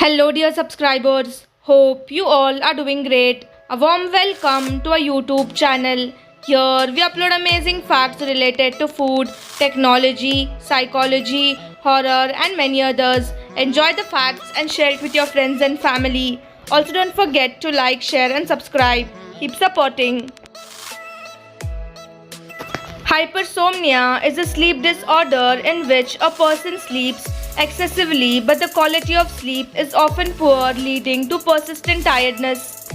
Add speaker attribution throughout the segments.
Speaker 1: Hello, dear subscribers. Hope you all are doing great. A warm welcome to our YouTube channel. Here we upload amazing facts related to food, technology, psychology, horror, and many others. Enjoy the facts and share it with your friends and family. Also, don't forget to like, share, and subscribe. Keep supporting. Hypersomnia is a sleep disorder in which a person sleeps excessively, but the quality of sleep is often poor, leading to persistent tiredness.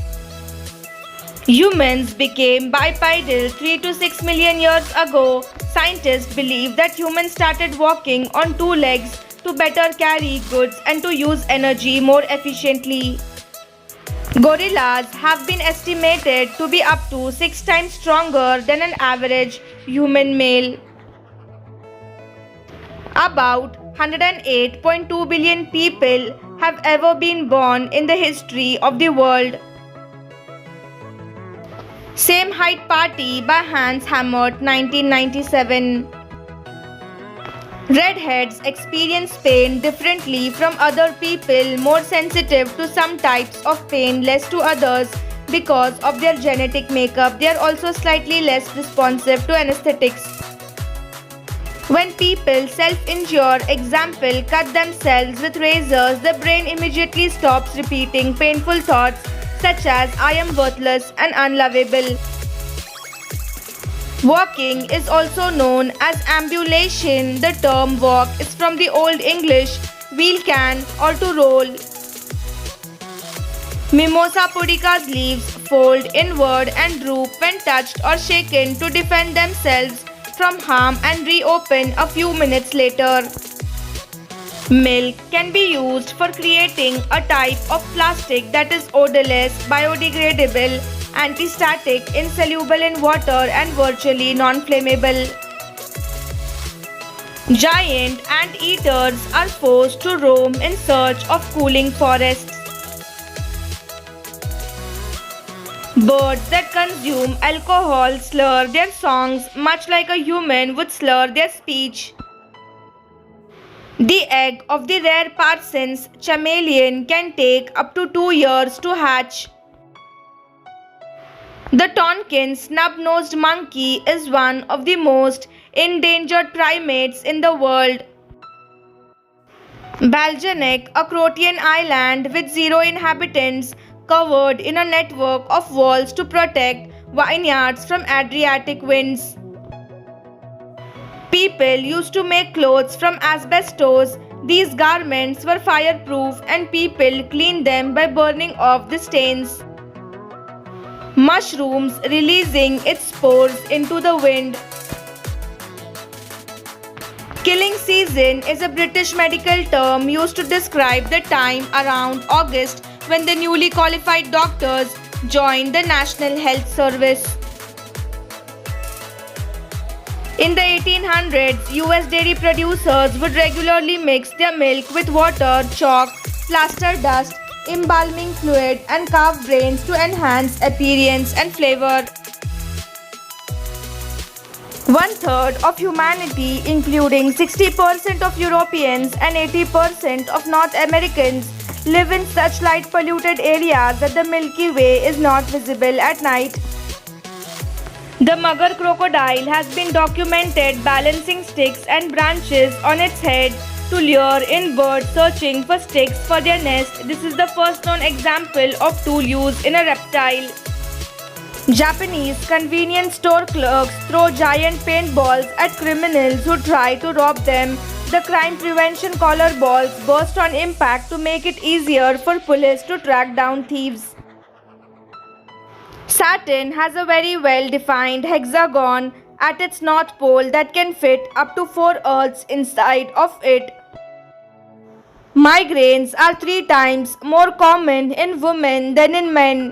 Speaker 1: Humans became bipedal 3 to 6 million years ago. Scientists believe that humans started walking on two legs to better carry goods and to use energy more efficiently. Gorillas have been estimated to be up to 6 times stronger than an average human male. About 108.2 billion people have ever been born in the history of the world. Same Height Party by Hans Hammert, 1997. Redheads experience pain differently from other people, more sensitive to some types of pain, less to others. Because of their genetic makeup, they are also slightly less responsive to anesthetics. When people self-injure, example, cut themselves with razors, the brain immediately stops repeating painful thoughts such as I am worthless and unlovable. Walking is also known as ambulation. The term walk is from the Old English wheel can or to roll. Mimosa pudica's leaves fold inward and droop when touched or shaken to defend themselves from harm and reopen a few minutes later. Milk can be used for creating a type of plastic that is odorless, biodegradable, antistatic, insoluble in water and virtually non-flammable. Giant anteaters are forced to roam in search of cooling forests. Birds that consume alcohol slur their songs much like a human would slur their speech. The egg of the rare Parson's chameleon can take up to 2 years to hatch. The Tonkin snub-nosed monkey is one of the most endangered primates in the world. Baljanek, a Croatian island with 0 inhabitants, covered in a network of walls to protect vineyards from Adriatic winds. People used to make clothes from asbestos. These garments were fireproof and people cleaned them by burning off the stains. Mushrooms releasing its spores into the wind. Killing season is a British medical term used to describe the time around August when the newly qualified doctors joined the National Health Service. In the 1800s, US dairy producers would regularly mix their milk with water, chalk, plaster dust, embalming fluid, and calf brains to enhance appearance and flavor. 1/3 of humanity, including 60% of Europeans and 80% of North Americans, live in such light-polluted areas that the Milky Way is not visible at night. The mugger crocodile has been documented balancing sticks and branches on its head to lure in birds searching for sticks for their nest. This is the first known example of tool use in a reptile. Japanese convenience store clerks throw giant paintballs at criminals who try to rob them. The crime prevention collar balls burst on impact to make it easier for police to track down thieves. Saturn has a very well-defined hexagon at its north pole that can fit up to 4 Earths inside of it. Migraines are 3 times more common in women than in men.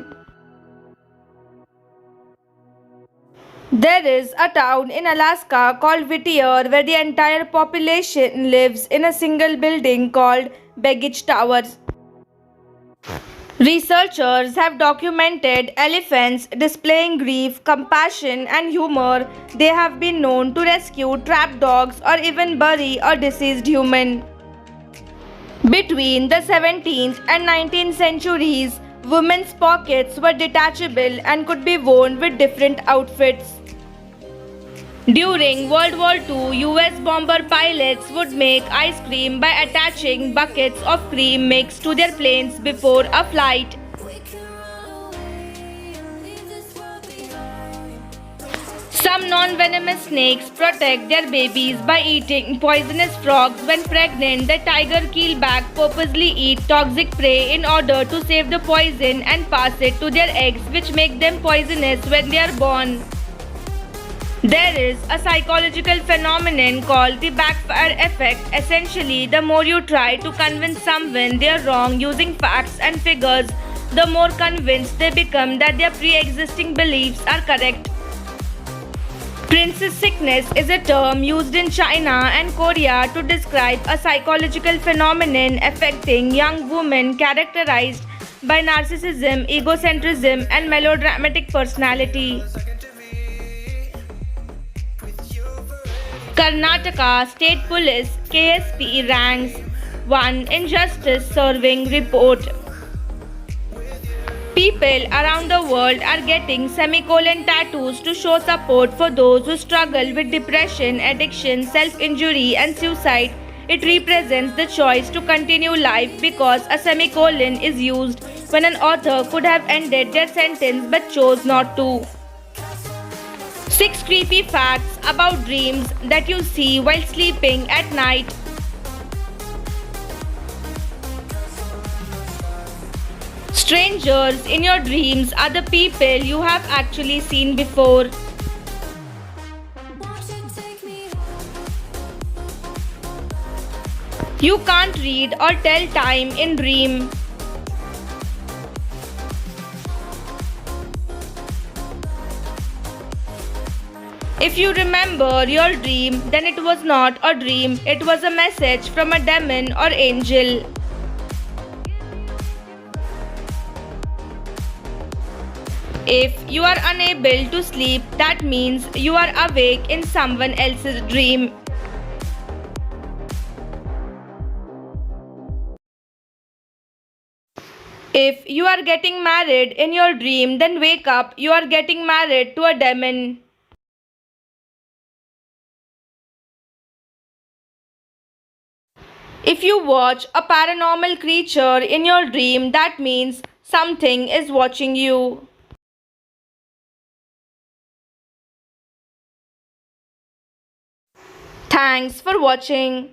Speaker 1: There is a town in Alaska called Whittier where the entire population lives in a single building called Baggage Towers. Researchers have documented elephants displaying grief, compassion, and humor. They have been known to rescue trapped dogs or even bury a deceased human. Between the 17th and 19th centuries, women's pockets were detachable and could be worn with different outfits. During World War II, US bomber pilots would make ice cream by attaching buckets of cream mix to their planes before a flight. Some non-venomous snakes protect their babies by eating poisonous frogs when pregnant. The tiger keelback purposely eat toxic prey in order to save the poison and pass it to their eggs, which make them poisonous when they are born. There is a psychological phenomenon called the backfire effect. Essentially, the more you try to convince someone they are wrong using facts and figures, the more convinced they become that their pre-existing beliefs are correct. Princess sickness is a term used in China and Korea to describe a psychological phenomenon affecting young women characterized by narcissism, egocentrism, and melodramatic personality. Karnataka State Police KSP ranks 1 in Justice Serving Report. People around the world are getting semicolon tattoos to show support for those who struggle with depression, addiction, self-injury, and suicide. It represents the choice to continue life because a semicolon is used when an author could have ended their sentence but chose not to. 6 creepy facts about dreams that you see while sleeping at night. Strangers in your dreams are the people you have actually seen before. You can't read or tell time in dream. If you remember your dream, then it was not a dream, it was a message from a demon or angel. If you are unable to sleep, that means you are awake in someone else's dream. If you are getting married in your dream, then wake up, you are getting married to a demon. If you watch a paranormal creature in your dream, that means something is watching you. Thanks for watching.